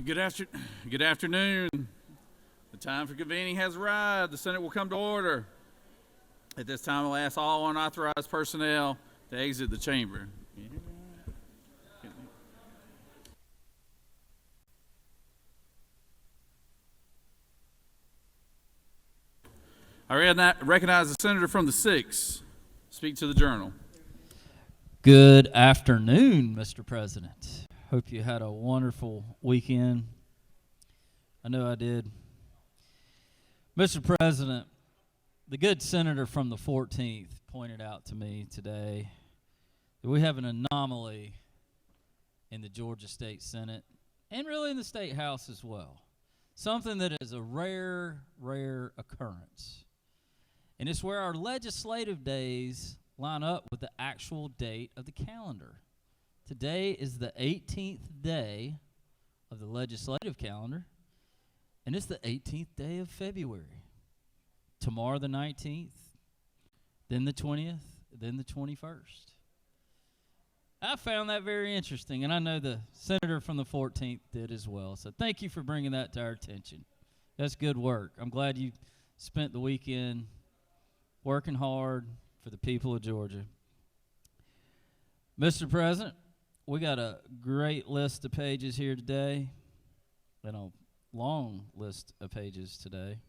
Good, after- Good afternoon. The time for convening has arrived. The Senate will come to order. At this time, I'll ask all unauthorized personnel to exit the chamber. I recognize the senator from the 6th. Speak to the journal. Good afternoon, Mr. President. Hope you had a wonderful weekend. I know I did. Mr. President, the good senator from the 14th pointed out to me today that we have an anomaly in the Georgia State Senate and really in the State House as well. Something that is a rare occurrence. And it's where our legislative days line up with the actual date of the calendar. Today is the 18th day of the legislative calendar, and it's the 18th day of February. Tomorrow the 19th, then the 20th, then the 21st. I found that very interesting, and I know the senator from the 14th did as well. So thank you for bringing that to our attention. That's good work. I'm glad you spent the weekend working hard for the people of Georgia. Mr. President, we got a great list of pages here today, and a long list of pages today.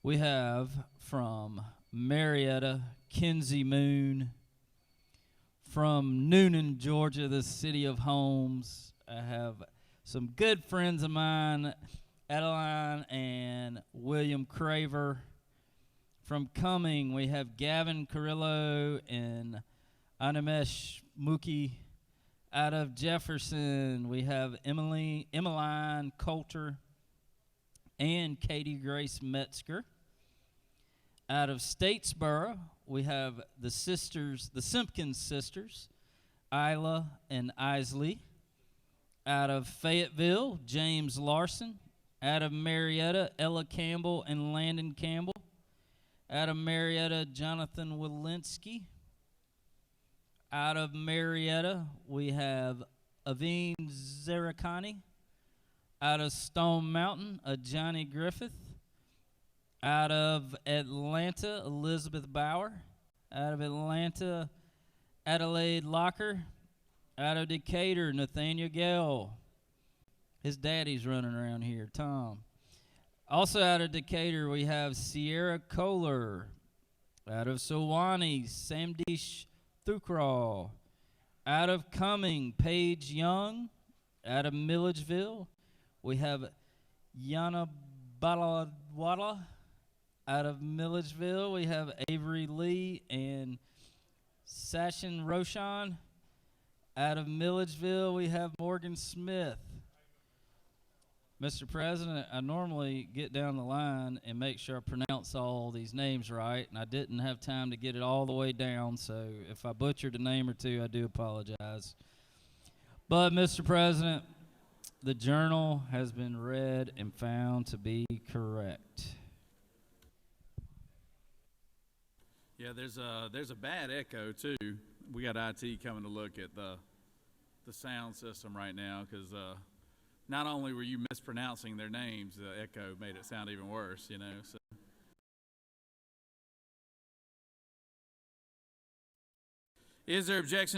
We have from Marietta, Kinsey Moon, from Noonan, Georgia, the city of Holmes. I have some good friends of mine, Adeline and William Craver. From Cumming, we have Gavin Carrillo and Animesh Mookie. Out of Jefferson, we have Emmeline Coulter and Katie Grace Metzger. Out of Statesboro, we have the Simpkins sisters, Isla and Isley. Out of Fayetteville, James Larson. Out of Marietta, Ella Campbell and Landon Campbell. Out of Marietta, Jonathan Walensky. Out of Marietta, we have Aveen Zarakani. Out of Stone Mountain, Johnny Griffith. Out of Atlanta, Elizabeth Bauer. Out of Atlanta, Adelaide Locker. Out of Decatur, Nathaniel Gale. His daddy's running around here, Tom. Also out of Decatur, we have Sierra Kohler. Out of Sewanee, Samdish Thukral. Out of Cumming, Paige Young. Out of Milledgeville, we have Yana Baladwala. Out of Milledgeville, we have Avery Lee and Sachin Roshan. Out of Milledgeville, we have Morgan Smith. Mr. President, I normally get down the line and make sure I pronounce all these names right, and I didn't have time to get it all the way down, so if I butchered a name or two, I do apologize. But, Mr. President, the journal has been read and found to be correct. Yeah, there's a bad echo, too. We got IT coming to look at the sound system right now because not only were you mispronouncing their names, the echo made it sound even worse, So. Is there objection?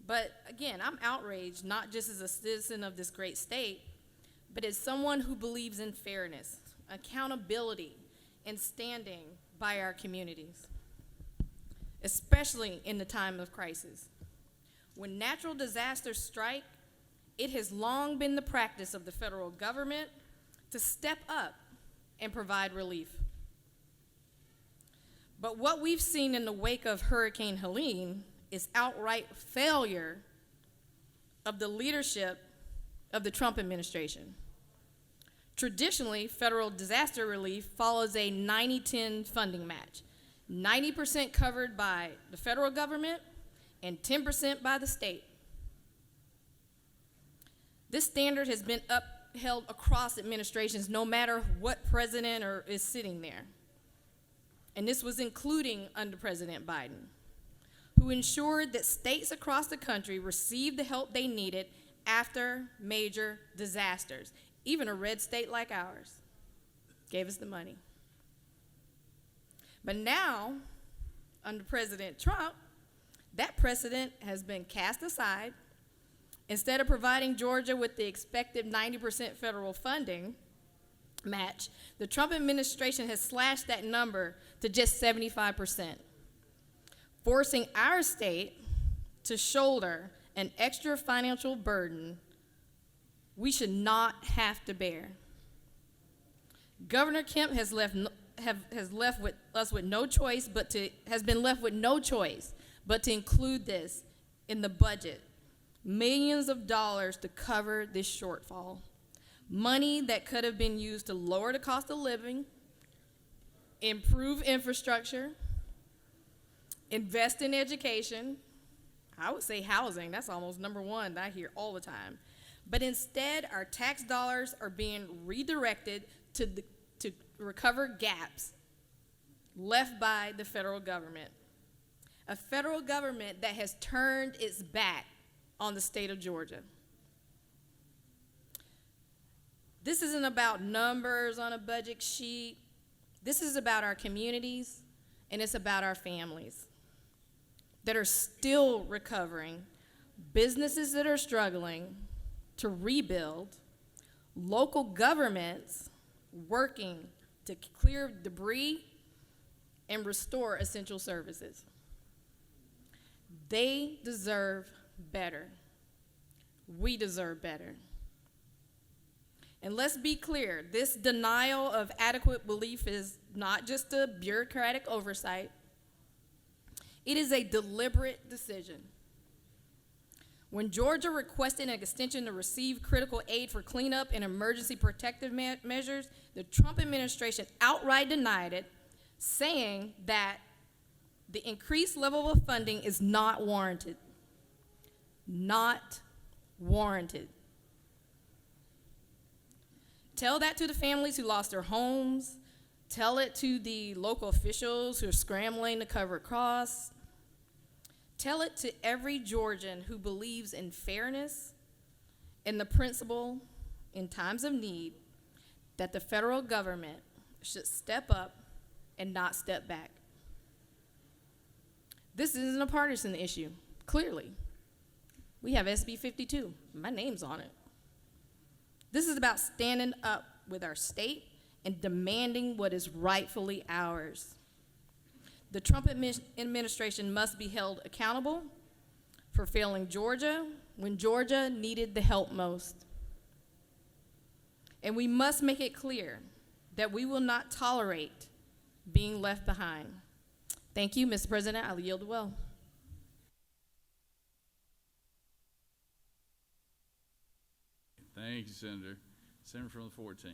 But again, I'm outraged, not just as a citizen of this great state, but as someone who believes in fairness, accountability, and standing by our communities, especially in the time of crisis. When natural disasters strike, it has long been the practice of the federal government to step up and provide relief. But what we've seen in the wake of Hurricane Helene is outright failure of the leadership of the Trump administration. Traditionally, federal disaster relief follows a 90-10 funding match, 90% covered by the federal government and 10% by the state. This standard has been upheld across administrations, no matter what president is sitting there. And this was including under President Biden, who ensured that states across the country received the help they needed after major disasters. Even a red state like ours gave us the money. But now, under President Trump, that precedent has been cast aside. Instead of providing Georgia with the expected 90% federal funding match, the Trump administration has slashed that number to just 75%, forcing our state to shoulder an extra financial burden we should not have to bear. Governor Kemp has left us with no choice but to include this in the budget. Millions of dollars to cover this shortfall. Money that could have been used to lower the cost of living, improve infrastructure, invest in education. I would say housing, that's almost number one that I hear all the time. But instead, our tax dollars are being redirected to recover gaps left by the federal government. A federal government that has turned its back on the state of Georgia. This isn't about numbers on a budget sheet. This is about our communities, and it's about our families that are still recovering, businesses that are struggling to rebuild, local governments working to clear debris and restore essential services. They deserve better. We deserve better. And let's be clear, this denial of adequate relief is not just a bureaucratic oversight. It is a deliberate decision. When Georgia requested an extension to receive critical aid for cleanup and emergency protective measures, the Trump administration outright denied it, saying that the increased level of funding is not warranted. Not warranted. Tell that to the families who lost their homes. Tell it to the local officials who are scrambling to cover costs. Tell it to every Georgian who believes in fairness and the principle in times of need that the federal government should step up and not step back. This isn't a partisan issue, clearly. We have SB 52. My name's on it. This is about standing up with our state and demanding what is rightfully ours. The Trump administration must be held accountable for failing Georgia when Georgia needed the help most. And we must make it clear that we will not tolerate being left behind. Thank you, Mr. President. I'll yield the well. Thank you, Senator. Senator from the 14th.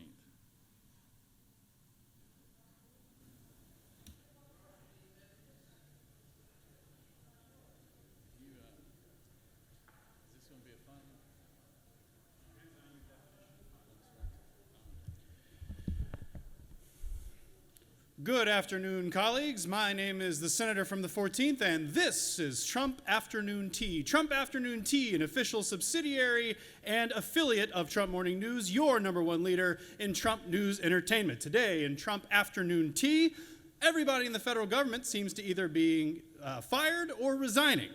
Good afternoon, colleagues. My name is the Senator from the 14th, and this is Trump Afternoon Tea. Trump Afternoon Tea, an official subsidiary and affiliate of Trump Morning News, your number one leader in Trump news entertainment. Today in Trump Afternoon Tea, everybody in the federal government seems to either be fired or resigning.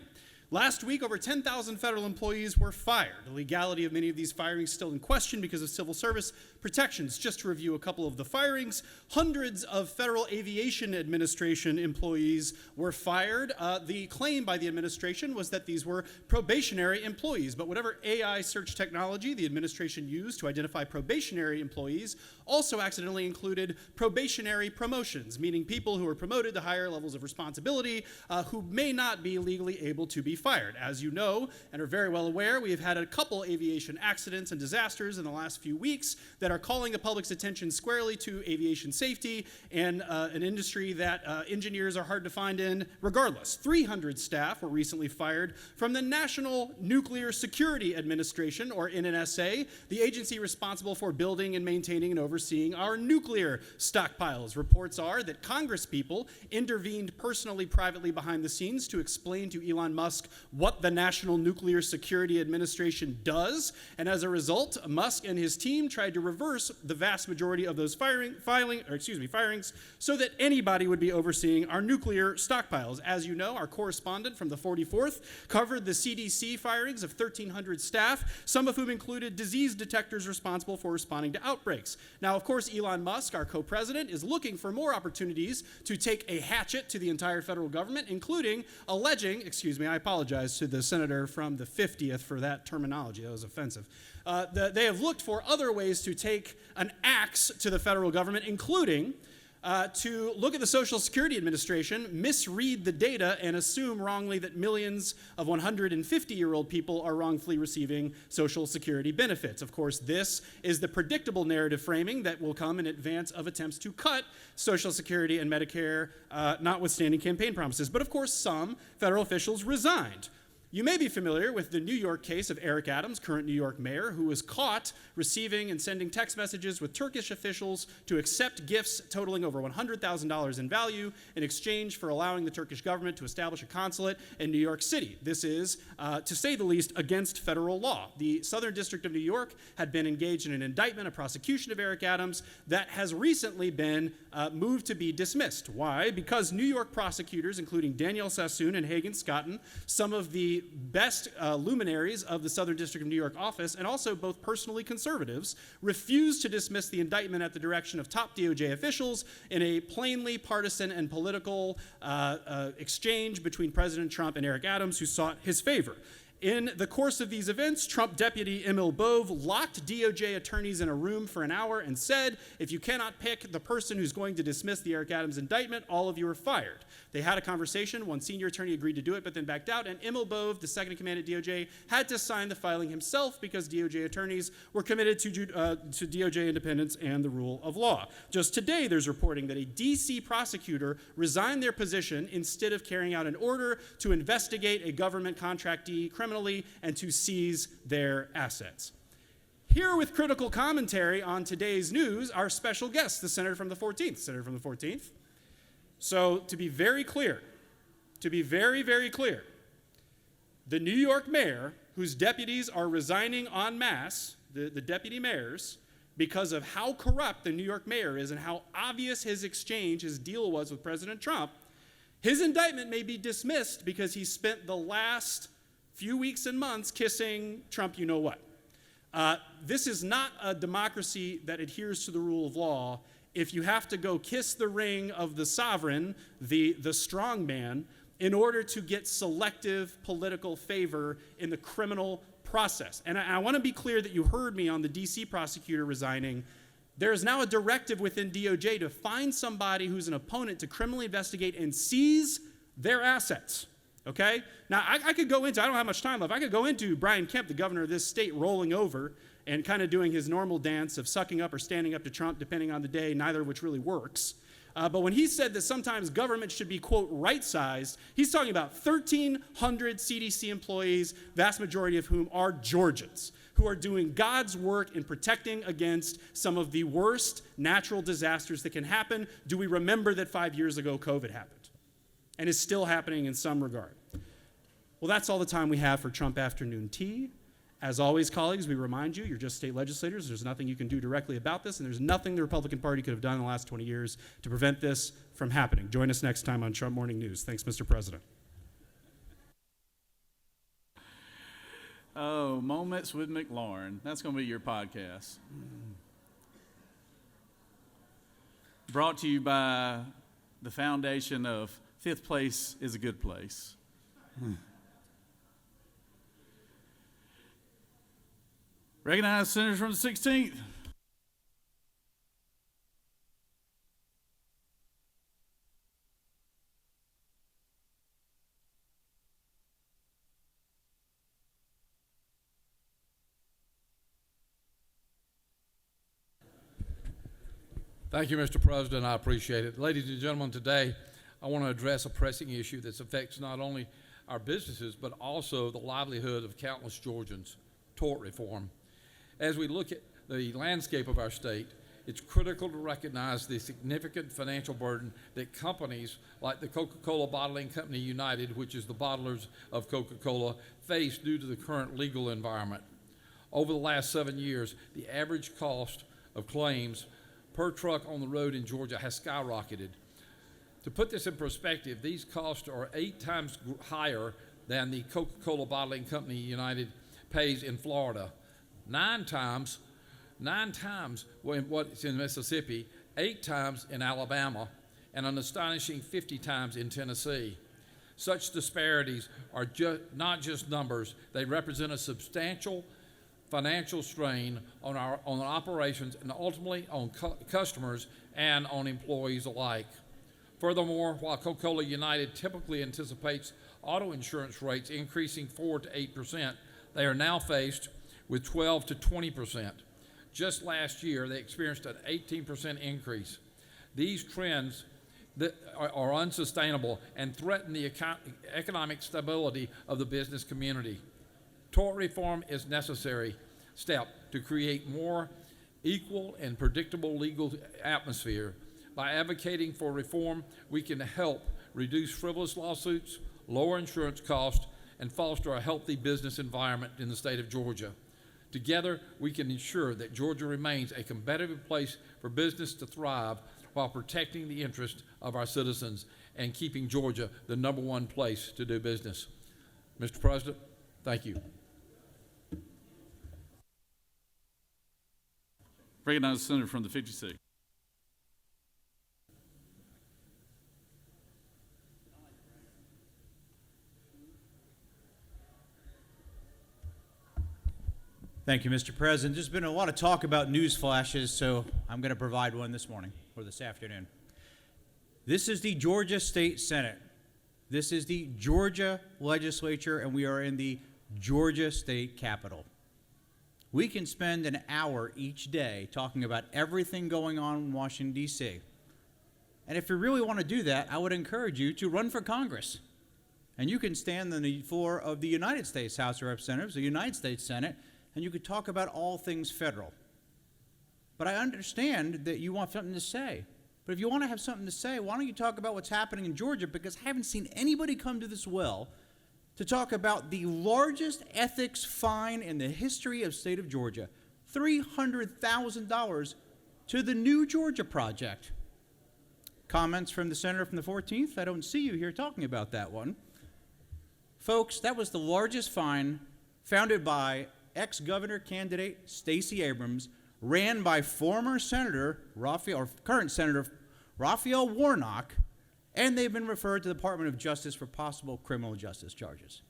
Last week, over 10,000 federal employees were fired. The legality of many of these firings still in question because of civil service protections. Just to review a couple of the firings, hundreds of Federal Aviation Administration employees were fired. The claim by the administration was that these were probationary employees, but whatever AI search technology the administration used to identify probationary employees also accidentally included probationary promotions, meaning people who are promoted to higher levels of responsibility who may not be legally able to be fired. As you know and are very well aware, we have had a couple aviation accidents and disasters in the last few weeks that are calling the public's attention squarely to aviation safety and an industry that engineers are hard to find in regardless. 300 staff were recently fired from the National Nuclear Security Administration, or NNSA, the agency responsible for building and maintaining and overseeing our nuclear stockpiles. Reports are that Congresspeople intervened personally, privately behind the scenes to explain to Elon Musk what the National Nuclear Security Administration does, and as a result, Musk and his team tried to reverse the vast majority of those firings so that anybody would be overseeing our nuclear stockpiles. As you know, our correspondent from the 44th covered the CDC firings of 1,300 staff, some of whom included disease detectors responsible for responding to outbreaks. Now, of course, Elon Musk, our co-president, is looking for more opportunities to take a hatchet to the entire federal government, including alleging, I apologize to the senator from the 50th for that terminology, that was offensive. They have looked for other ways to take an axe to the federal government, including to look at the Social Security Administration, misread the data, and assume wrongly that millions of 150-year-old people are wrongfully receiving Social Security benefits. Of course, this is the predictable narrative framing that will come in advance of attempts to cut Social Security and Medicare, notwithstanding campaign promises. But of course, some federal officials resigned. You may be familiar with the New York case of Eric Adams, current New York mayor, who was caught receiving and sending text messages with Turkish officials to accept gifts totaling over $100,000 in value in exchange for allowing the Turkish government to establish a consulate in New York City. This is, to say the least, against federal law. The Southern District of New York had been engaged in an indictment, a prosecution of Eric Adams, that has recently been moved to be dismissed. Why? Because New York prosecutors, including Danielle Sassoon and Hagen Scotton, some of the best luminaries of the Southern District of New York office, and also both personally conservatives, refused to dismiss the indictment at the direction of top DOJ officials in a plainly partisan and political exchange between President Trump and Eric Adams, who sought his favor. In the course of these events, Trump Deputy Emil Bove locked DOJ attorneys in a room for an hour and said, if you cannot pick the person who's going to dismiss the Eric Adams indictment, all of you are fired. They had a conversation. One senior attorney agreed to do it, but then backed out. And Emil Bove, the second in command at DOJ, had to sign the filing himself because DOJ attorneys were committed to DOJ independence and the rule of law. Just today, there's reporting that a D.C. prosecutor resigned their position instead of carrying out an order to investigate a government contractee criminally and to seize their assets. Here with critical commentary on today's news, our special guest, the senator from the 14th. So to be very clear, very clear, the New York mayor, whose deputies are resigning en masse, the deputy mayors, because of how corrupt the New York mayor is and how obvious his deal was with President Trump, his indictment may be dismissed because he spent the last few weeks and months kissing Trump you-know-what. This is not a democracy that adheres to the rule of law. If you have to go kiss the ring of the sovereign, the strong man, in order to get selective political favor in the criminal process. And I want to be clear that you heard me on the D.C. prosecutor resigning. There is now a directive within DOJ to find somebody who's an opponent to criminally investigate and seize their assets. Okay? Now, I could go into, I don't have much time left, I could go into Brian Kemp, the governor of this state, rolling over and kind of doing his normal dance of sucking up or standing up to Trump, depending on the day, neither of which really works. But when he said that sometimes government should be, quote, right-sized, he's talking about 1,300 CDC employees, vast majority of whom are Georgians, who are doing God's work in protecting against some of the worst natural disasters that can happen. Do we remember that 5 years ago COVID happened and is still happening in some regard? Well, that's all the time we have for Trump Afternoon Tea. As always, colleagues, we remind you, you're just state legislators. There's nothing you can do directly about this, and there's nothing the Republican Party could have done in the last 20 years to prevent this from happening. Join us next time on Trump Morning News. Thanks, Mr. President. Oh, Moments with McLaurin. That's going to be your podcast. Brought to you by the foundation of Fifth Place is a Good Place. Recognize senators from the 16th. Thank you, Mr. President. I appreciate it. Ladies and gentlemen, today I want to address a pressing issue that affects not only our businesses, but also the livelihood of countless Georgians, tort reform. As we look at the landscape of our state, it's critical to recognize the significant financial burden that companies like the Coca-Cola Bottling Company United, which is the bottlers of Coca-Cola, face due to the current legal environment. Over the last 7 years, the average cost of claims per truck on the road in Georgia has skyrocketed. To put this in perspective, these costs are 8 times higher than the Coca-Cola Bottling Company United pays in Florida, 9 times what's in Mississippi, 8 times in Alabama, and an astonishing 50 times in Tennessee. Such disparities are not just numbers, they represent a substantial financial strain on our operations and ultimately on customers and on employees alike. Furthermore, while Coca-Cola United typically anticipates auto insurance rates increasing 4 to 8%, they are now faced with 12 to 20%. Just last year, they experienced an 18% increase. These trends that are unsustainable and threaten the economic stability of the business community. Tort reform is a necessary step to create more equal and predictable legal atmosphere. By advocating for reform, we can help reduce frivolous lawsuits, lower insurance costs, and foster a healthy business environment in the state of Georgia. Together, we can ensure that Georgia remains a competitive place for business to thrive while protecting the interests of our citizens and keeping Georgia the #1 place to do business. Mr. President, thank you. Recognize the senator from the 56th. Thank you, Mr. President. There's been a lot of talk about news flashes, so I'm going to provide one this morning or this afternoon. This is the Georgia State Senate. This is the Georgia legislature, and we are in the Georgia State Capitol. We can spend an hour each day talking about everything going on in Washington, D.C. And if you really want to do that, I would encourage you to run for Congress. And you can stand on the floor of the United States House of Representatives, the United States Senate, and you could talk about all things federal. But I understand that you want something to say. But if you want to have something to say, why don't you talk about what's happening in Georgia? Because I haven't seen anybody come to this well to talk about the largest ethics fine in the history of state of Georgia, $300,000 to the New Georgia Project. Comments from the senator from the 14th? I don't see you here talking about that one. Folks, that was the largest fine founded by ex-governor candidate Stacey Abrams, ran by former Senator current Senator Raphael Warnock, and they've been referred to the Department of Justice for possible criminal justice charges.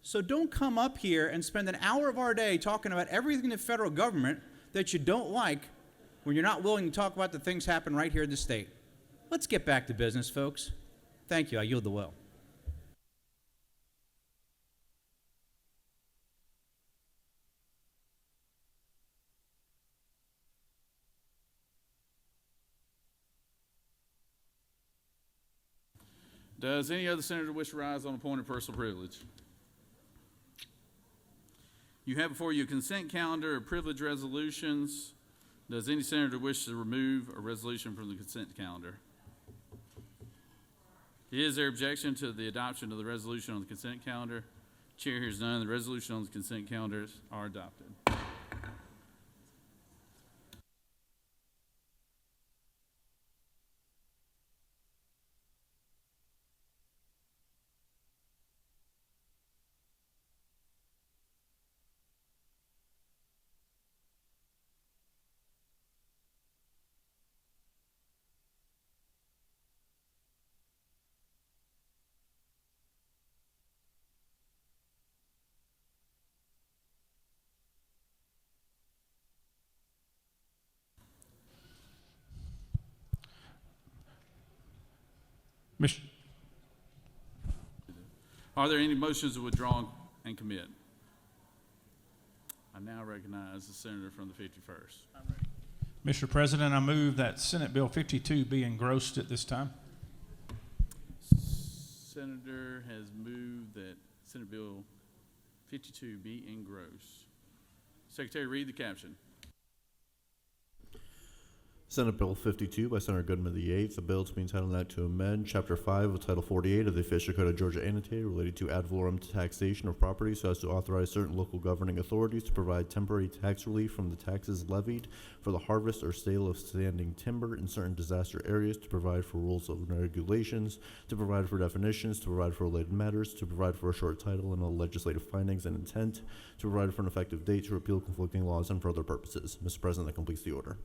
So don't come up here and spend an hour of our day talking about everything in the federal government that you don't like when you're not willing to talk about the things happen right here in the state. Let's get back to business, folks. Thank you. I yield the will. Does any other senator wish to rise on a point of personal privilege? You have before you a consent calendar of privilege resolutions. Does any senator wish to remove a resolution from the consent calendar? Is there objection to the adoption of the resolution on the consent calendar? Chair hears none. The resolution on the consent calendars are adopted. Mr. Are there any motions to withdraw and commit? I now recognize the senator from the 51st. Mr. President, I move that Senate Bill 52 be engrossed at this time. Senator has moved that Senate Bill 52 be engrossed. Secretary, read the caption. Senate Bill 52 by Senator Goodman VIII, a bill to be entitled Act to amend Chapter 5 of Title 48 of the Official Code of Georgia annotated related to ad valorem taxation of property so as to authorize certain local governing authorities to provide temporary tax relief from the taxes levied for the harvest or sale of standing timber in certain disaster areas, to provide for rules and regulations, to provide for definitions, to provide for related matters, to provide for a short title and all legislative findings and intent, to provide for an effective date, to repeal conflicting laws, and for other purposes. Mr. President, that completes the order.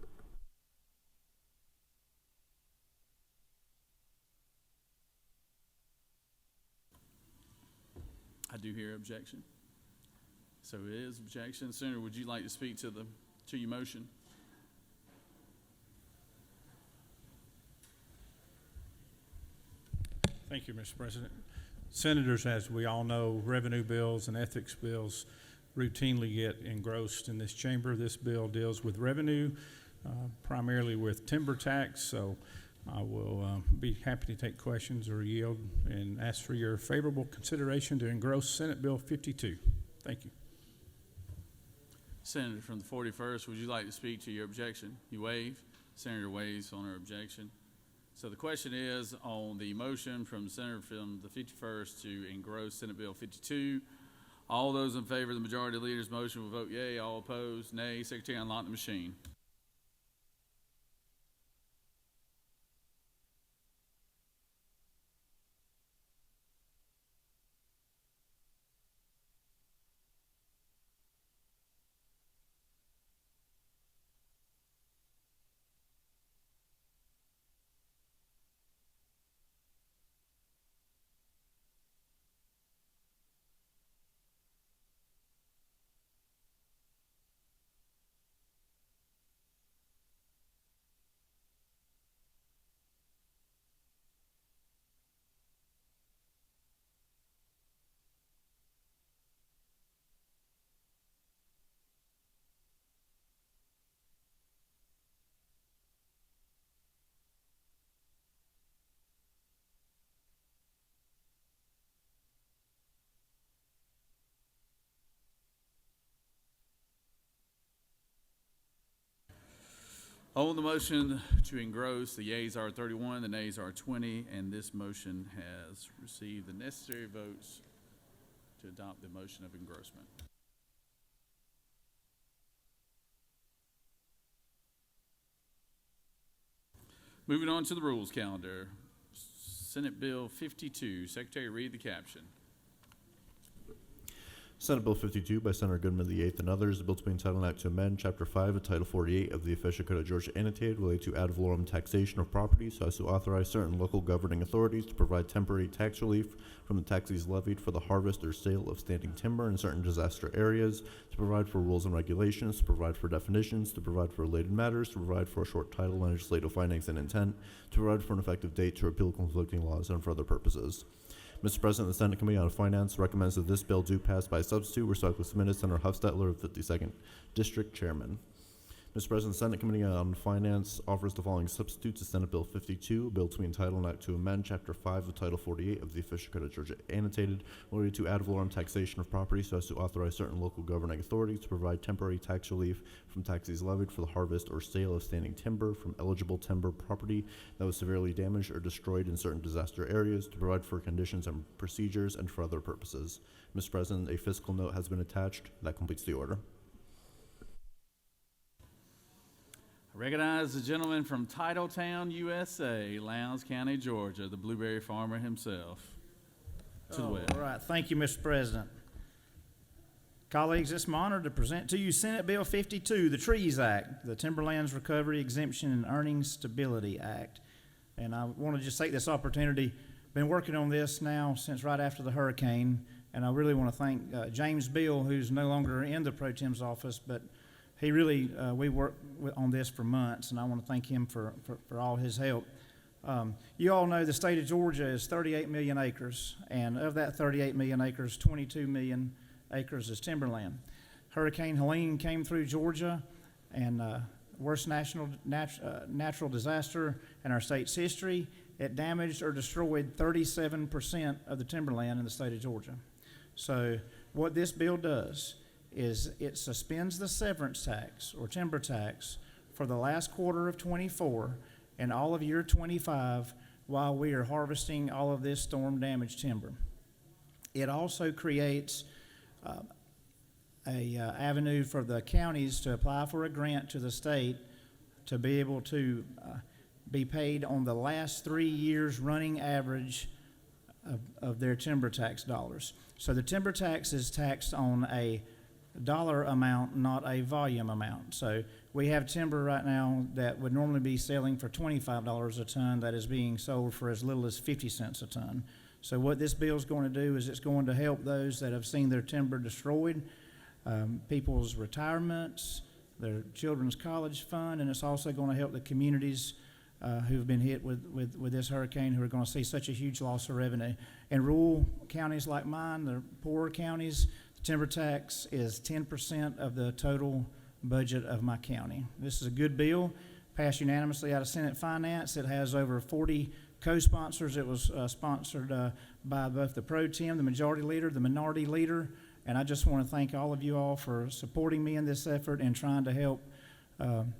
I do hear objection. So it is objection. Senator, would you like to speak to your motion? Thank you, Mr. President. Senators, as we all know, revenue bills and ethics bills routinely get engrossed in this chamber. This bill deals with revenue, primarily with timber tax, so I will be happy to take questions or yield and ask for your favorable consideration to engross Senate Bill 52. Thank you. Senator from the 41st, would you like to speak to your objection? You waive. Senator waives on her objection. So the question is on the motion from Senator from the 51st to engross Senate Bill 52. All those in favor of the majority leader's motion will vote yea. All opposed, nay. Secretary, unlock the machine. On the motion to engross, the yeas are 31, the nays are 20, and this motion has received the necessary votes to adopt the motion of engrossment. Moving on to the rules calendar. Senate Bill 52. Secretary, read the caption. Senate Bill 52 by Senator Goodman VIII and others, a bill to be entitled Act to amend Chapter 5 of Title 48 of the Official Code of Georgia annotated related to ad valorem taxation of property so as to authorize certain local governing authorities to provide temporary tax relief from the taxes levied for the harvest or sale of standing timber in certain disaster areas, to provide for rules and regulations, to provide for definitions, to provide for related matters, to provide for a short title, legislative findings and intent, to provide for an effective date, to repeal conflicting laws, and for other purposes. Mr. President, the Senate Committee on Finance recommends that this bill do pass by substitute. Respectfully submitted, Senator Huffstetler, 52nd District Chairman. Mr. President, the Senate Committee on Finance offers the following substitute to Senate Bill 52, a bill to be entitled Act to amend Chapter 5 of Title 48 of the Official Code of Georgia annotated related to ad valorem taxation of property so as to authorize certain local governing authorities to provide temporary tax relief from taxes levied for the harvest or sale of standing timber from eligible timber property that was severely damaged or destroyed in certain disaster areas, to provide for conditions and procedures, and for other purposes. Mr. President, a fiscal note has been attached. That completes the order. I recognize the gentleman from Titletown, USA, Lowndes County, Georgia, the blueberry farmer himself. To the west. All right, thank you, Mr. President. Colleagues, it's my honor to present to you Senate Bill 52, the Trees Act, the Timberlands Recovery Exemption and Earnings Stability Act. And I want to just take this opportunity, been working on this now since right after the hurricane, and I really want to thank James Beal, who's no longer in the Pro Tem's office, but he really, we worked on this for months, and I want to thank him for all his help. You all know the state of Georgia is 38 million acres, and of that 38 million acres, 22 million acres is timberland. Hurricane Helene came through Georgia, and worst natural disaster in our state's history. It damaged or destroyed 37% of the timberland in the state of Georgia. So what this bill does is it suspends the severance tax or timber tax for the last quarter of 24 and all of year 25 while we are harvesting all of this storm damaged timber. It also creates a avenue for the counties to apply for a grant to the state to be able to be paid on the last 3 years running average of their timber tax dollars. So the timber tax is taxed on a dollar amount, not a volume amount. So we have timber right now that would normally be selling for $25 a ton that is being sold for as little as 50 cents a ton. So what this bill is going to do is it's going to help those that have seen their timber destroyed, people's retirements, their children's college fund, and it's also going to help the communities who've been hit with this hurricane, who are going to see such a huge loss of revenue. In rural counties like mine, the poorer counties, the timber tax is 10% of the total budget of my county. This is a good bill, passed unanimously out of Senate Finance. It has over 40 co-sponsors. It was sponsored by both the pro tem, the majority leader, the minority leader, and I just want to thank all of you all for supporting me in this effort and trying to help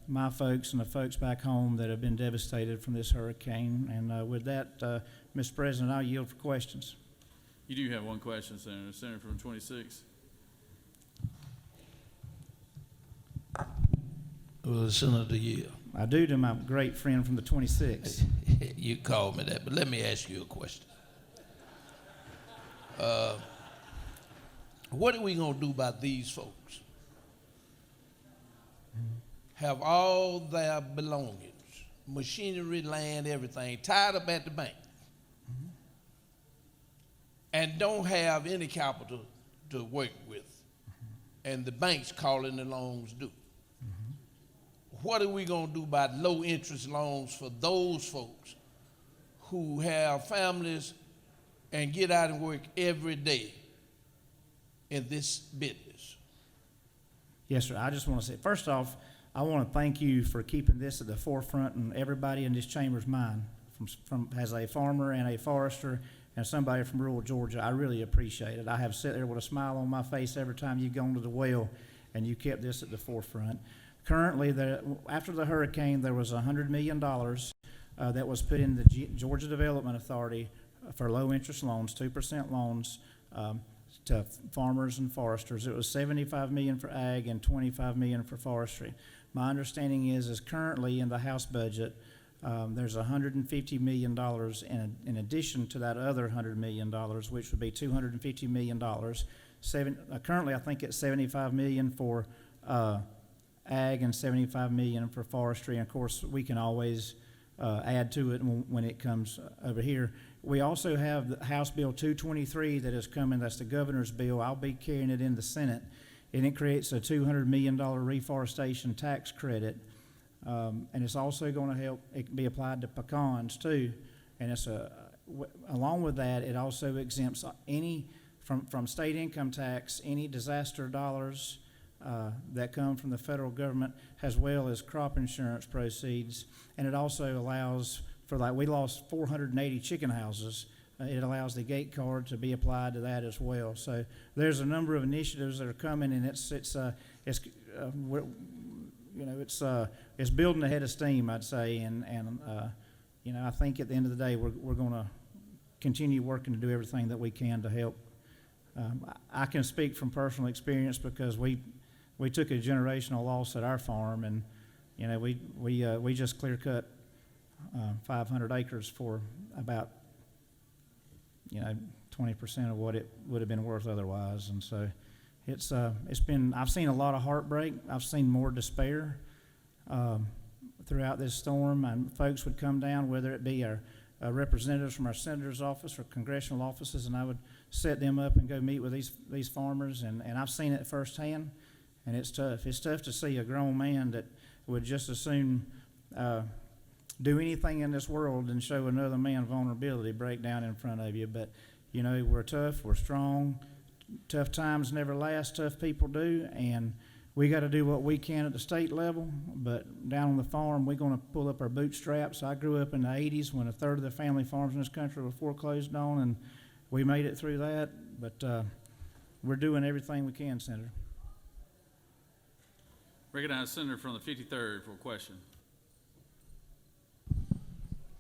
my folks and the folks back home that have been devastated from this hurricane. And with that, Mr. President, I'll yield for questions. You do have one question, Senator. Senator from 26. Well, Senator, yeah. I do, to my great friend from the 26. You called me that, but let me ask you a question. What are we going to do about these folks? Have all their belongings, machinery, land, everything, tied up at the bank, and don't have any capital to work with, and the bank's calling the loans due. What are we going to do about low interest loans for those folks who have families and get out and work every day in this business? Yes, sir. I just want to say, first off, I want to thank you for keeping this at the forefront in everybody in this chamber's mind, from as a farmer and a forester and somebody from rural Georgia. I really appreciate it. I have sat there with a smile on my face every time you've gone to the well, and you kept this at the forefront. Currently, after the hurricane, there was $100 million that was put in the Georgia Development Authority for low-interest loans, 2% loans, to farmers and foresters. It was $75 million for ag and $25 million for forestry. My understanding is currently in the House budget, there's $150 million in addition to that other $100 million, which would be $250 million. Currently, I think it's $75 million for ag and $75 million for forestry. And of course, we can always add to it when it comes over here. We also have the House Bill 223 that is coming. That's the governor's bill. I'll be carrying it in the Senate, and it creates a $200 million reforestation tax credit. And it's also going to help it be applied to pecans too. And it's along with that, it also exempts any from state income tax, any disaster dollars that come from the federal government, as well as crop insurance proceeds. And it also allows for, like, we lost 480 chicken houses. It allows the gate card to be applied to that as well. So there's a number of initiatives that are coming, and it's building ahead of steam, I'd say. And I think at the end of the day, we're going to continue working to do everything that we can to help. I can speak from personal experience because we took a generational loss at our farm, and we just clear cut 500 acres for about 20% of what it would have been worth otherwise. And so I've seen a lot of heartbreak. I've seen more despair throughout this storm, and folks would come down, whether it be our representatives from our senator's office or congressional offices, and I would set them up and go meet with these farmers, and I've seen it firsthand, and it's tough. It's tough to see a grown man that would just as soon do anything in this world and show another man vulnerability, break down in front of you. But, you know, we're tough, we're strong. Tough times never last, tough people do, and we got to do what we can at the state level. But down on the farm, we're going to pull up our bootstraps. I grew up in the 80s when a third of the family farms in this country were foreclosed on, and we made it through that. But we're doing everything we can, Senator. Recognize Senator from the 53rd for a question.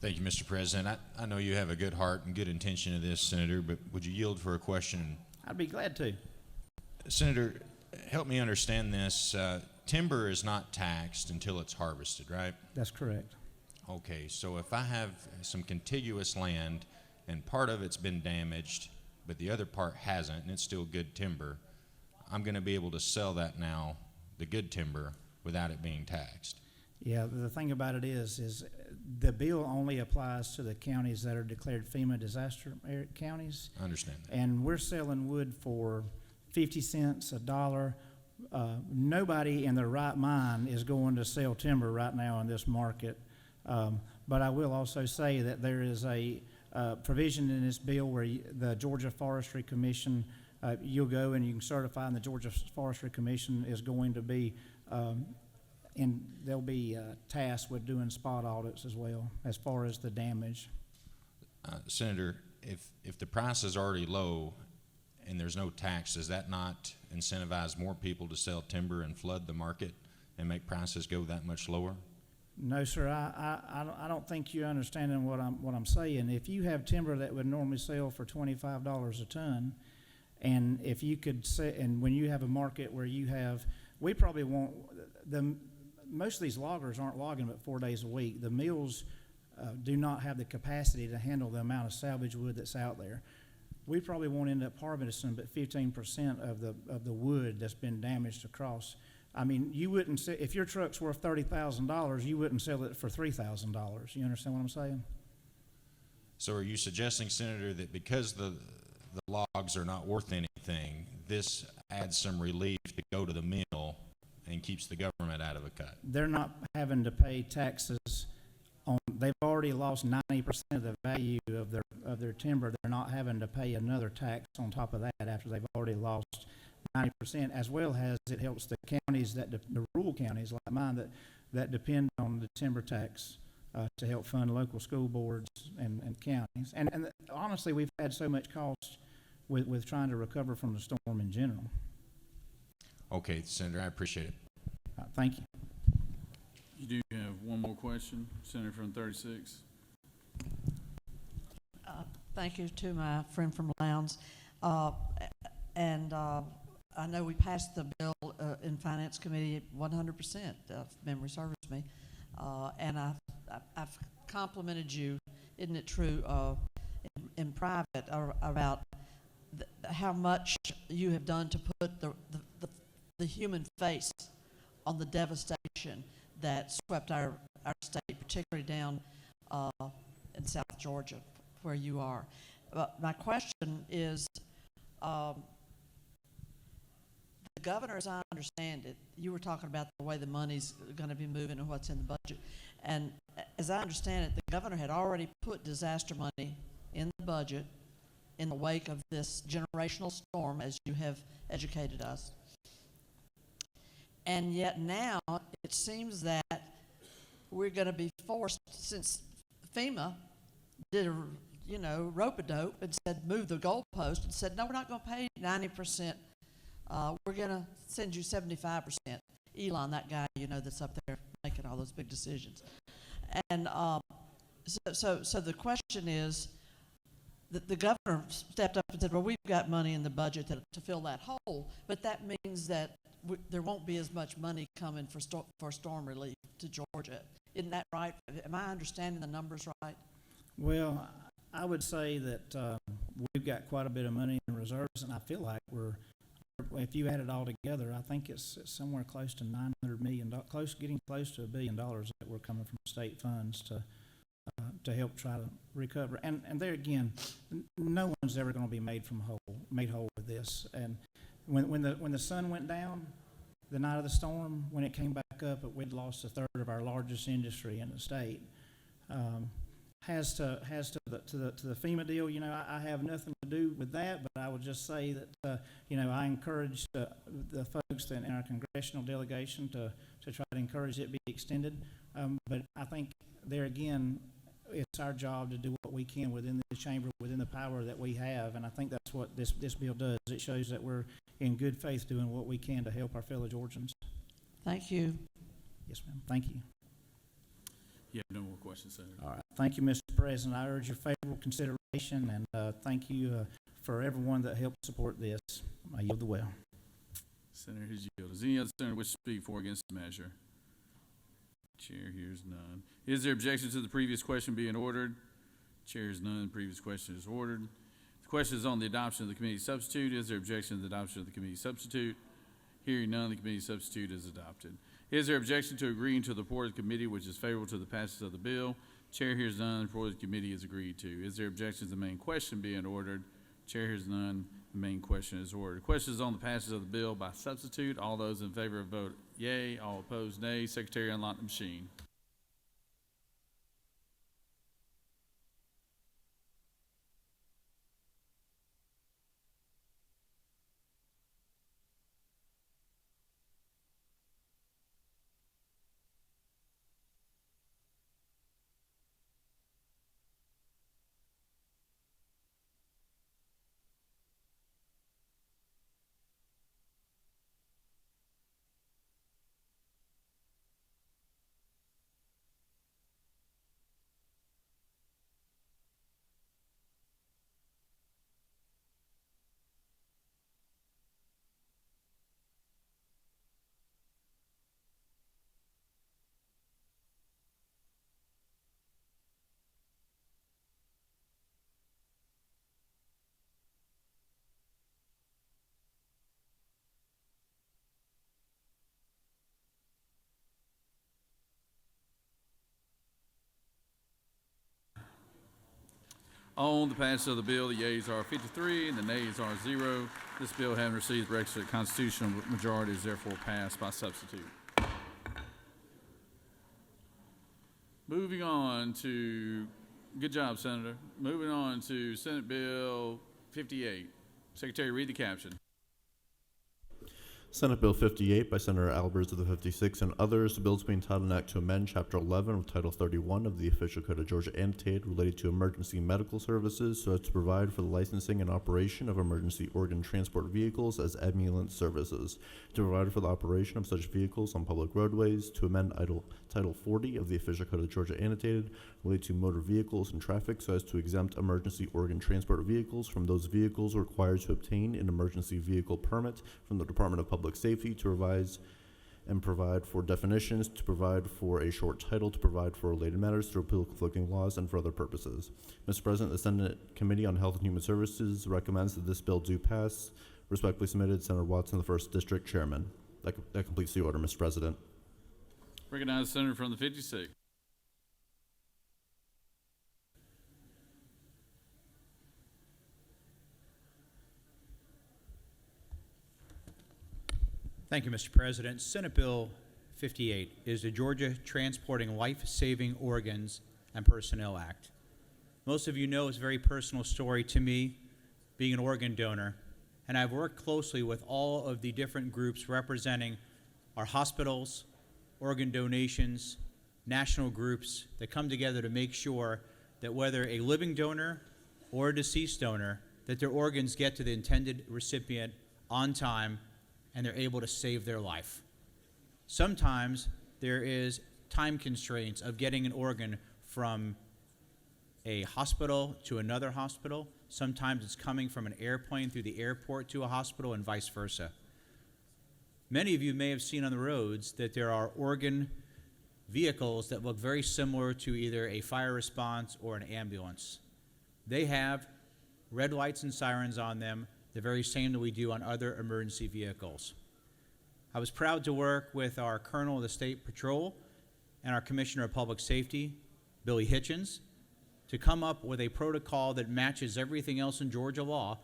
Thank you, Mr. President. I know you have a good heart and good intention of this, Senator, but would you yield for a question? I'd be glad to. Senator, help me understand this. Timber is not taxed until it's harvested, right? That's correct. Okay, so if I have some contiguous land and part of it's been damaged, but the other part hasn't, and it's still good timber, I'm going to be able to sell that now, the good timber, without it being taxed. Yeah, the thing about it is the bill only applies to the counties that are declared FEMA disaster counties. I understand that. And we're selling wood for 50 cents, $1. Nobody in their right mind is going to sell timber right now in this market. But I will also say that there is a provision in this bill where the Georgia Forestry Commission, you'll go and you can certify, and the Georgia Forestry Commission is going to be and they'll be tasked with doing spot audits as well as far as the damage. Senator, if the price is already low and there's no tax, does that not incentivize more people to sell timber and flood the market and make prices go that much lower? No, sir. I don't think you're understanding what I'm saying. If you have timber that would normally sell for $25 a ton, and if you could and when you have a market where you have, we probably won't most of these loggers aren't logging but 4 days a week. The mills do not have the capacity to handle the amount of salvage wood that's out there. We probably won't end up harvesting but 15% of the wood that's been damaged across. I mean, you wouldn't say, if your truck's worth $30,000, you wouldn't sell it for $3,000. You understand what I'm saying? So are you suggesting, Senator, that because the logs are not worth anything, this adds some relief to go to the mill and keeps the government out of a cut? They're not having to pay taxes on, they've already lost 90% of the value of their timber. They're not having to pay another tax on top of that after they've already lost 90%, as well as it helps the counties, the rural counties like mine that depend on the timber tax to help fund local school boards and counties. And honestly, we've had so much cost with trying to recover from the storm in general. Okay, Senator, I appreciate it. Thank you. You do have one more question, Senator from 36. Thank you to my friend from Lowndes. I know we passed the bill in Finance Committee 100%, if memory serves me. And I've complimented you, isn't it true, in private about how much you have done to put the human face on the devastation that swept our state, particularly down in South Georgia, where you are. But my question is, the governor, as I understand it, you were talking about the way the money's going to be moving and what's in the budget. And as I understand it, the governor had already put disaster money in the budget in the wake of this generational storm, as you have educated us. And yet now it seems that we're going to be forced, since FEMA did a rope-a-dope and said move the goalpost and said, no, we're not going to pay 90%. We're going to send you 75%. Elon, that guy, that's up there making all those big decisions. And so the question is, the governor stepped up and said, well, we've got money in the budget to fill that hole, but that means that there won't be as much money coming for storm relief to Georgia. Isn't that right? Am I understanding the numbers right? Well, I would say that we've got quite a bit of money in reserves, and I feel like if you add it all together, I think it's somewhere close to $900 million, getting close to $1 billion that we're coming from state funds to help try to recover. And there again, no one's ever going to be made whole with this. And when the sun went down, the night of the storm, when it came back up, we'd lost a third of our largest industry in the state. has to the FEMA deal, I have nothing to do with that, but I would just say that, I encourage the folks in our congressional delegation to try to encourage it be extended. But I think there again, it's our job to do what we can within the chamber, within the power that we have, and I think that's what this bill does. It shows that we're in good faith doing what we can to help our fellow Georgians. Thank you. Yes, ma'am. Thank you. You have no more questions, Senator. All right. Thank you, Mr. President. I urge your favorable consideration, and thank you for everyone that helped support this. I yield the well. Senator has yielded. Does any other senator wish to speak for or against the measure? Chair hears none. Is there objection to the previous question being ordered? Chair hears none. The previous question is ordered. The question is on the adoption of the committee substitute. Is there objection to the adoption of the committee substitute? Hearing none, the committee substitute is adopted. Is there objection to agreeing to the report of the committee which is favorable to the passage of the bill? Chair hears none. The report of the committee is agreed to. Is there objection to the main question being ordered? Chair hears none. The main question is ordered. The question is on the passage of the bill by substitute. All those in favor vote yea. All opposed, nay. Secretary, unlock the machine. On the passage of the bill, the yeas are 53 and the nays are 0. This bill, having received the requisite constitutional majority, is therefore passed by substitute. Moving on to, good job, Senator. Moving on to Senate Bill 58. Secretary, read the caption. Senate Bill 58 by Senator Albers of the 56 and others, the bill to be entitled an act to amend Chapter 11 of Title 31 of the Official Code of Georgia annotated related to emergency medical services so as to provide for the licensing and operation of emergency organ transport vehicles as ambulance services, to provide for the operation of such vehicles on public roadways, to amend Title 40 of the Official Code of Georgia annotated related to motor vehicles and traffic so as to exempt emergency organ transport vehicles from those vehicles required to obtain an emergency vehicle permit from the Department of Public Safety, to revise and provide for definitions, to provide for a short title, to provide for related matters, to repeal conflicting laws, and for other purposes. Mr. President, the Senate Committee on Health and Human Services recommends that this bill do pass. Respectfully submitted, Senator Watson, the 1st District Chairman. That completes the order, Mr. President. Recognize the senator from the 56. Thank you, Mr. President. Senate Bill 58 is the Georgia Transporting Life-Saving Organs and Personnel Act. Most of you know it's a very personal story to me, being an organ donor, and I've worked closely with all of the different groups representing our hospitals, organ donations, national groups that come together to make sure that whether a living donor or a deceased donor, that their organs get to the intended recipient on time and they're able to save their life. Sometimes there is time constraints of getting an organ from a hospital to another hospital. Sometimes it's coming from an airplane through the airport to a hospital and vice versa. Many of you may have seen on the roads that there are organ vehicles that look very similar to either a fire response or an ambulance. They have red lights and sirens on them, the very same that we do on other emergency vehicles. I was proud to work with our Colonel of the State Patrol and our Commissioner of Public Safety, Billy Hitchens, to come up with a protocol that matches everything else in Georgia law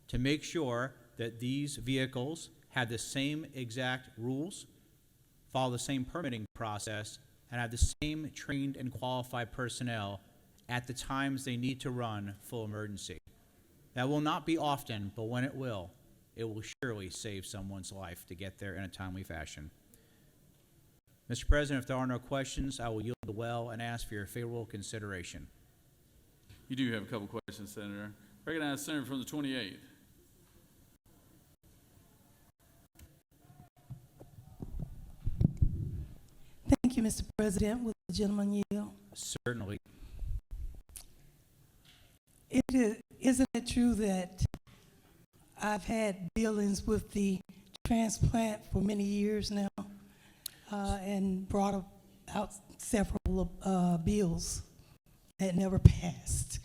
to make sure that these vehicles have the same exact rules, follow the same permitting process and have the same trained and qualified personnel at the times they need to run full emergency. That will not be often, but when it will surely save someone's life to get there in a timely fashion. Mr. President, if there are no questions, I will yield the well and ask for your favorable consideration. You do have a couple questions, Senator. Recognize Senator from the 28th. Thank you, Mr. President. Will the gentleman yield? Certainly. Isn't it true that I've had dealings with the transplant for many years now and brought out several bills that never passed?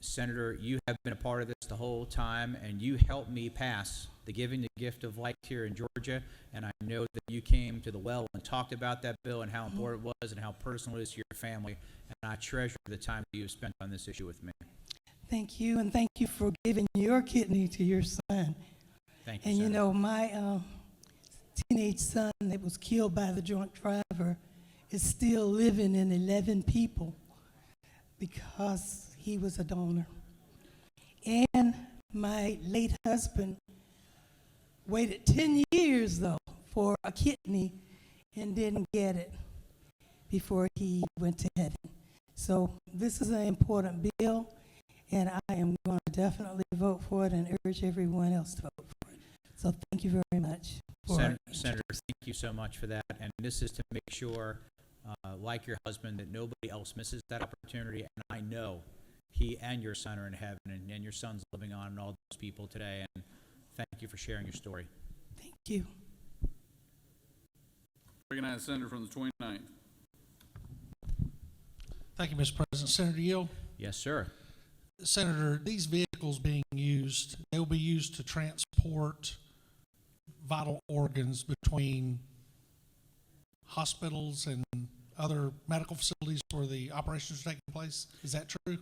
Senator, you have been a part of this the whole time, and you helped me pass the Giving the Gift of Life here in Georgia, and I know that you came to the well and talked about that bill and how important it was and how personal it is to your family, and I treasure the time that you have spent on this issue with me. Thank you, and thank you for giving your kidney to your son. Thank you, And Senator. you know, my teenage son that was killed by the drunk driver is still living in 11 people because he was a donor. And my late husband waited 10 years, though, for a kidney and didn't get it before he went to heaven. So this is an important bill, and I am going to definitely vote for it and urge everyone else to vote for it. So thank you very much. Senator, thank you so much for that. And this is to make sure, like your husband, that nobody else misses that opportunity. And I know he and your son are in heaven, and your son's living on, and all those people today. And thank you for sharing your story. Thank you. Recognize Senator from the 29th. Thank you, Mr. President. Senator Yield. Yes, sir. Senator, these vehicles being used, they will be used to transport vital organs between hospitals and other medical facilities where the operations are taking place. Is that true?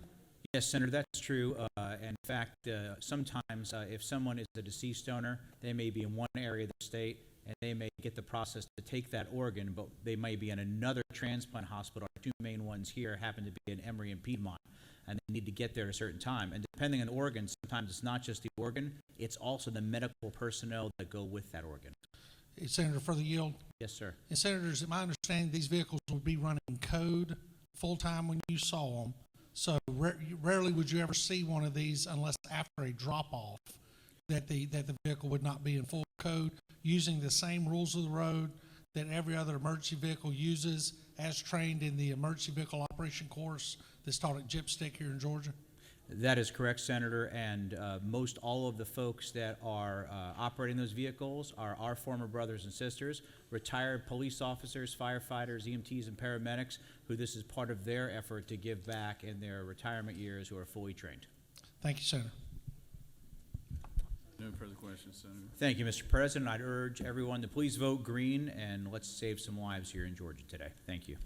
Yes, Senator, that's true. In fact, sometimes if someone is a deceased donor, they may be in one area of the state, and they may get the process to take that organ, but they may be in another transplant hospital. Our two main ones here happen to be in Emory and Piedmont, and they need to get there at a certain time. And depending on the organ, sometimes it's not just the organ, it's also the medical personnel that go with that organ. Hey, Senator, for the yield. Yes, sir. And Senators, in my understanding, these vehicles will be running code full-time when you saw them. So rarely would you ever see one of these unless after a drop-off that the vehicle would not be in full code, using the same rules of the road that every other emergency vehicle uses as trained in the emergency vehicle operation course that's taught at JIPSTIC here in Georgia. That is correct, Senator, and most all of the folks that are operating those vehicles are our former brothers and sisters, retired police officers, firefighters, EMTs, and paramedics, who this is part of their effort to give back in their retirement years, who are fully trained. Thank you, Senator. No further questions, Senator. Thank you, Mr. President. I'd urge everyone to please vote green, and let's save some lives here in Georgia today. Thank you.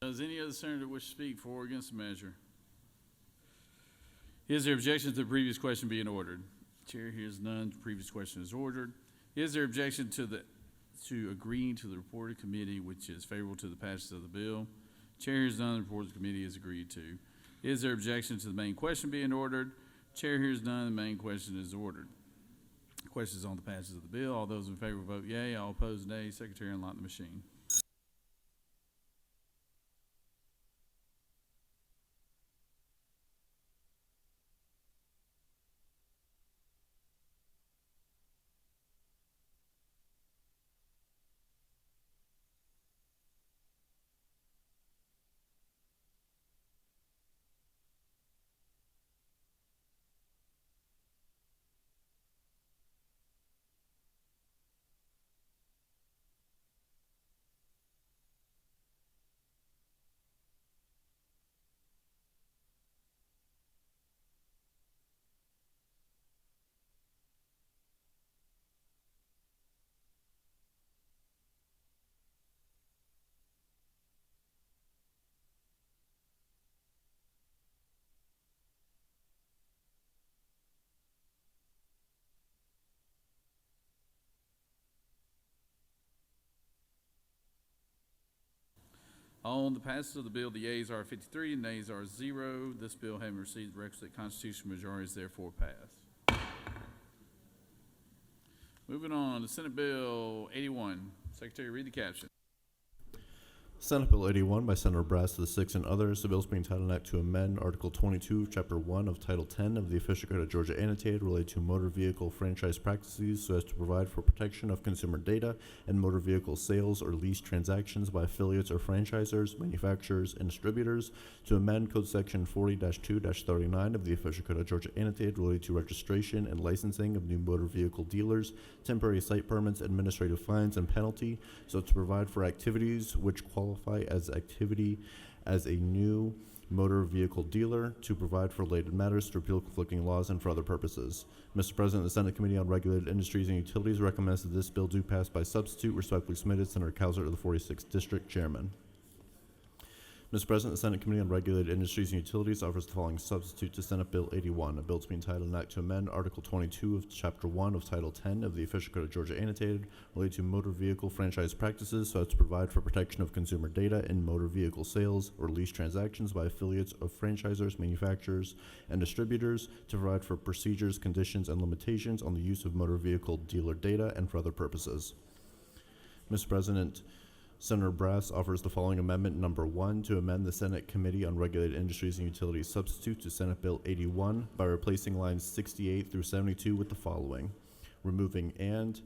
Does any other senator wish to speak for or against the measure? Is there objection to the previous question being ordered? Chair hears none. The previous question is ordered. Is there objection to agreeing to the report of committee, which is favorable to the passage of the bill? Chair hears none. The report of the committee is agreed to. Is there objection to the main question being ordered? Chair hears none. The main question is ordered. Questions on the passage of the bill. All those in favor vote yea. All opposed nay. Secretary, unlock the machine. On the passage of the bill, the yeas are 53 and nays are 0. This bill, having received the requisite constitutional majority, is therefore passed. Moving on to Senate Bill 81. Secretary, read the caption. Senate Bill 81 by Senator Brass to the 6th and others. The bill is being titled an act to amend Article 22 of Chapter 1 of Title 10 of the Official Code of Georgia annotated related to motor vehicle franchise practices so as to provide for protection of consumer data and motor vehicle sales or lease transactions by affiliates or franchisors, manufacturers, and distributors, to amend Code Section 40-2-39 of the Official Code of Georgia annotated related to registration and licensing of new motor vehicle dealers, temporary site permits, administrative fines, and penalty, so to provide for activities which qualify as activity as a new motor vehicle dealer, to provide for related matters, to repeal conflicting laws, and for other purposes. Mr. President, the Senate Committee on Regulated Industries and Utilities recommends that this bill do pass by substitute. Respectfully submitted, Senator Cowser, the 46th District Chairman. Mr. President, the Senate Committee on Regulated Industries and Utilities offers the following substitute to Senate Bill 81. A bill to be entitled an act to amend Article 22 of Chapter 1 of Title 10 of the Official Code of Georgia annotated related to motor vehicle franchise practices so as to provide for protection of consumer data in motor vehicle sales or lease transactions by affiliates of franchisors, manufacturers, and distributors, to provide for procedures, conditions, and limitations on the use of motor vehicle dealer data, and for other purposes. Mr. President, Senator Brass offers the following amendment, number 1, to amend the Senate Committee on Regulated Industries and Utilities substitute to Senate Bill 81 by replacing lines 68 through 72 with the following: removing and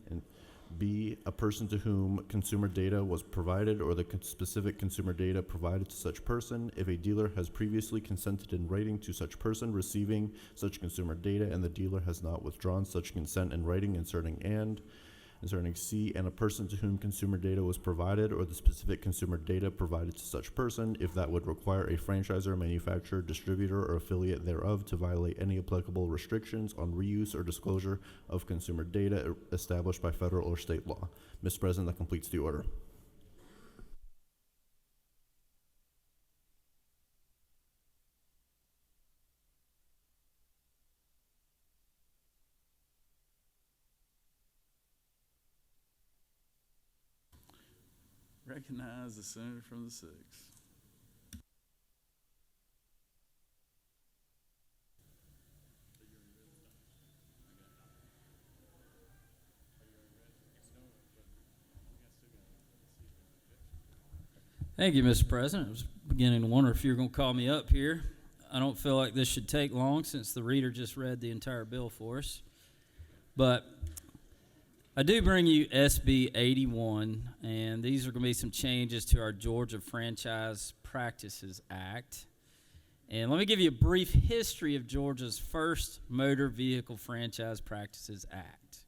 B, a person to whom consumer data was provided or the specific consumer data provided to such person, if a dealer has previously consented in writing to such person receiving such consumer data and the dealer has not withdrawn such consent in writing, inserting C, and a person to whom consumer data was provided or the specific consumer data provided to such person, if that would require a franchisor, manufacturer, distributor, or affiliate thereof to violate any applicable restrictions on reuse or disclosure of consumer data established by federal or state law. Mr. President, that completes the order. Recognize the senator from the 6th. Thank you, Mr. President. I was beginning to wonder if you were going to call me up here. I don't feel like this should take long since the reader just read the entire bill for us. But I do bring you SB 81, and these are going to be some changes to our Georgia Franchise Practices Act. And let me give you a brief history of Georgia's first Motor Vehicle Franchise Practices Act.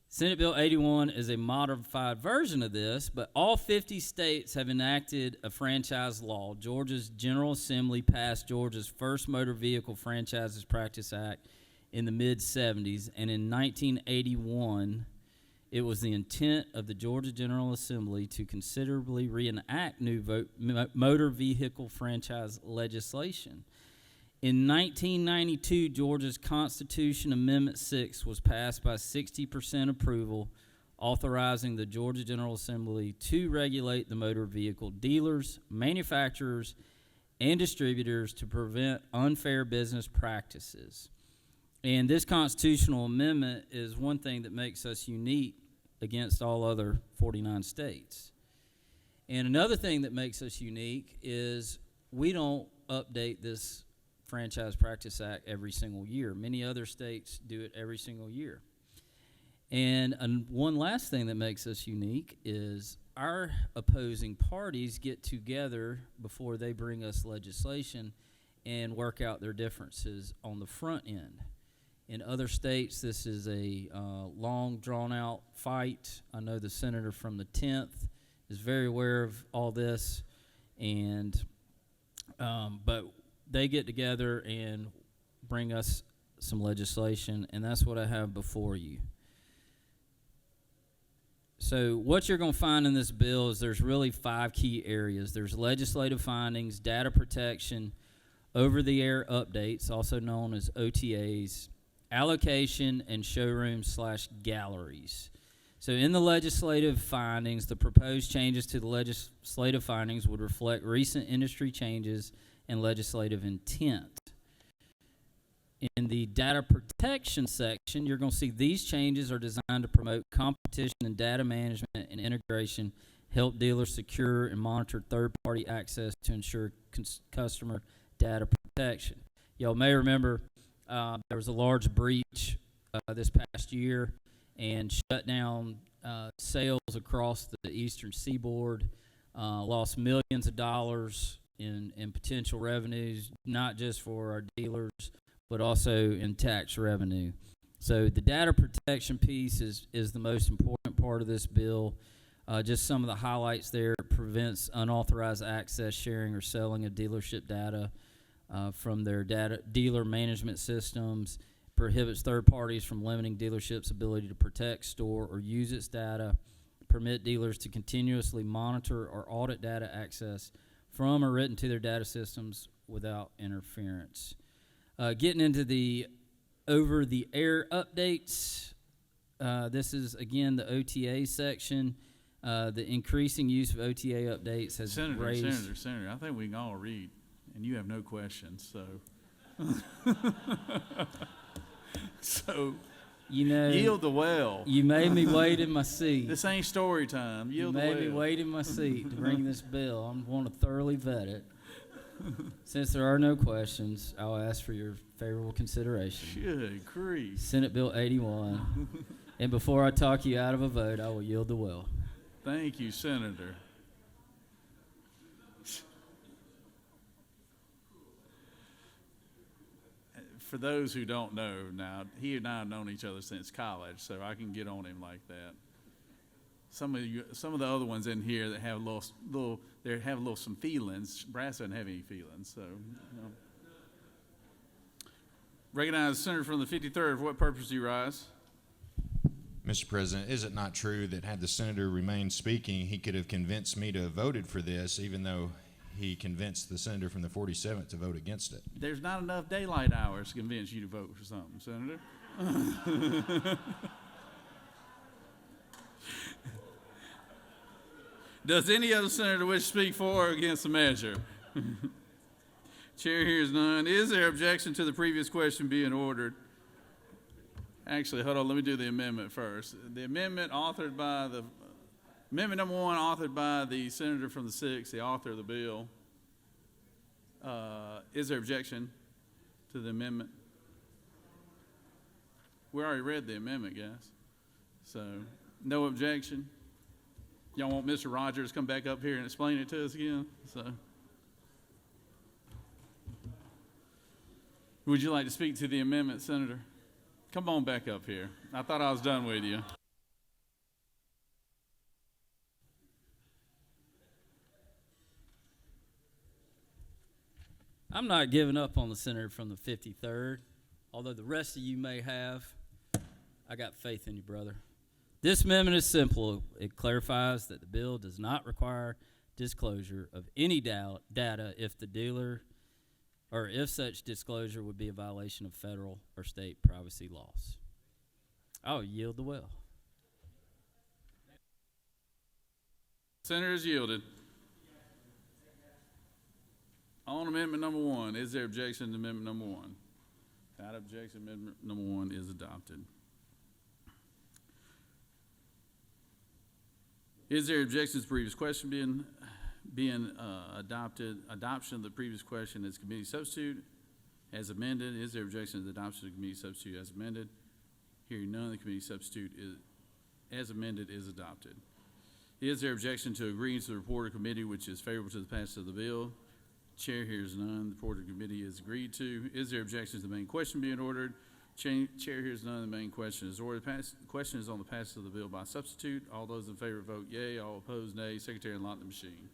Senate Bill 81 is a modified version of this, but all 50 states have enacted a franchise law. Georgia's General Assembly passed Georgia's first Motor Vehicle Franchises Practice Act in the mid-'70s, and in 1981, it was the intent of the Georgia General Assembly to considerably reenact new motor vehicle franchise legislation. In 1992, Georgia's Constitution Amendment 6 was passed by 60% approval, authorizing the Georgia General Assembly to regulate the motor vehicle dealers, manufacturers, and distributors to prevent unfair business practices. And this constitutional amendment is one thing that makes us unique against all other 49 states. And another thing that makes us unique is we don't update this Franchise Practice Act every single year. Many other states do it every single year. And one last thing that makes us unique is our opposing parties get together before they bring us legislation and work out their differences on the front end. In other states, this is a long, drawn-out fight. I know the senator from the 10th is very aware of all this, and but they get together and bring us some legislation, and that's what I have before you. So what you're going to find in this bill is there's really 5 key areas. There's legislative findings, data protection, over-the-air updates, also known as OTAs, allocation, and showrooms/galleries. So in the legislative findings, the proposed changes to the legislative findings would reflect recent industry changes and legislative intent. In the data protection section, you're going to see these changes are designed to promote competition in data management and integration, help dealers secure and monitor third-party access to ensure customer data protection. Y'all may remember there was a large breach this past year and shut down sales across the eastern seaboard, lost millions of dollars in potential revenues, not just for our dealers, but also in tax revenue. So the data protection piece is the most important part of this bill. Just some of the highlights there: it prevents unauthorized access, sharing, or selling of dealership data from their dealer management systems, prohibits third parties from limiting dealerships' ability to protect, store, or use its data, permit dealers to continuously monitor or audit data access from or written to their data systems without interference. Getting into the over-the-air updates, this is, again, the OTA section. The increasing use of OTA updates has raised... Senator, I think we can all read, and you have no questions, so... So, you know, yield the well. You made me wait in my seat. This ain't story time. Yield the well. You made me wait in my seat to bring this bill. I want to thoroughly vet it. Since there are no questions, I'll ask for your favorable consideration. Good grief. Senate Bill 81. And before I talk you out of a vote, I will yield the well. Thank you, Senator. For those who don't know now, he and I have known each other since college, so I can get on him like that. Some of the other ones in here that have some feelings. Brass doesn't have any feelings, so. You know. Recognize the senator from the 53rd. For what purpose do you rise? Mr. President, is it not true that had the senator remained speaking, he could have convinced me to have voted for this, even though he convinced the senator from the 47th to vote against it? There's not enough daylight hours to convince you to vote for something, Senator. Does any other senator wish to speak for or against the measure? Chair hears none. Is there objection to the previous question being ordered? Actually, hold on. Let me do the amendment first. The amendment authored by amendment number 1, authored by the senator from the 6th, the author of the bill. Is there objection to the amendment? We already read the amendment, guys. So, no objection. Y'all want Mr. Rogers to come back up here and explain it to us again? So, would you like to speak to the amendment, Senator? Come on back up here. I thought I was done with you. I'm not giving up on the senator from the 53rd, although the rest of you may have. I got faith in you, brother. This amendment is simple. It clarifies that the bill does not require disclosure of any data if the dealer or if such disclosure would be a violation of federal or state privacy laws. I'll yield the well. Senator is yielded. On amendment number 1, is there objection to amendment number 1? Without objection, amendment number 1 is adopted. Is there objection to the previous question being adopted? Adoption of the previous question as committee substitute as amended. Is there objection to the adoption of the committee substitute as amended? Hearing none, the committee substitute as amended is adopted. Is there objection to agreeing to the report of committee which is favorable to the passage of the bill? Chair hears none. The report of committee is agreed to. Is there objection to the main question being ordered? Chair hears none. The main question is ordered. The question is on the passage of the bill by substitute. All those in favor vote yea. All opposed nay. Secretary, unlock the machine.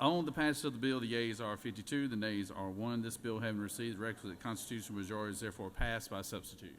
On the passage of the bill, the yeas are 52, the nays are 1. This bill, having received the requisite constitutional majority, is therefore passed by substitute.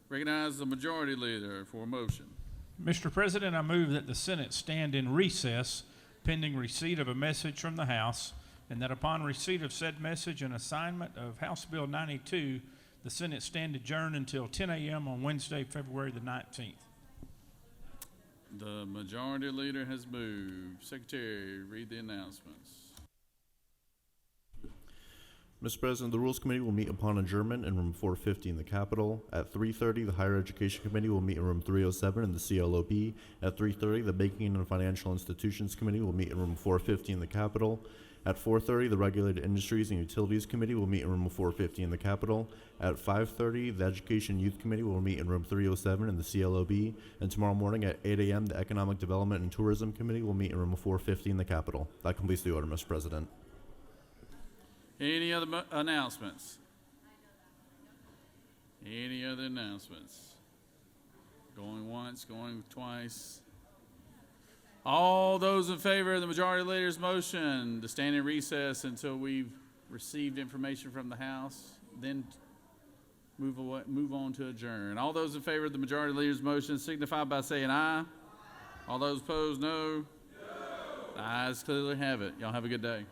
Recognize the majority leader for a motion. Mr. President, I move that the Senate stand in recess pending receipt of a message from the House, and that upon receipt of said message and assignment of House Bill 92, the Senate stand adjourned until 10 a.m. on Wednesday, February the 19th. The majority leader has moved. Secretary, read the announcements. Mr. President, the Rules Committee will meet upon adjournment in room 450 in the Capitol. At 3:30, the Higher Education Committee will meet in room 307 in the CLOB. At 3:30, the Banking and Financial Institutions Committee will meet in room 450 in the Capitol. At 4:30, the Regulated Industries and Utilities Committee will meet in room 450 in the Capitol. At 5:30, the Education Youth Committee will meet in room 307 in the CLOB. And tomorrow morning at 8 a.m., the Economic Development and Tourism Committee will meet in room 450 in the Capitol. That completes the order, Mr. President. Any other announcements? Any other announcements? Going once, going twice. All those in favor of the majority leader's motion to stand in recess until we've received information from the House, then move on to adjourn. All those in favor of the majority leader's motion signify by saying aye. All those opposed, no. The ayes clearly have it. Y'all have a good day.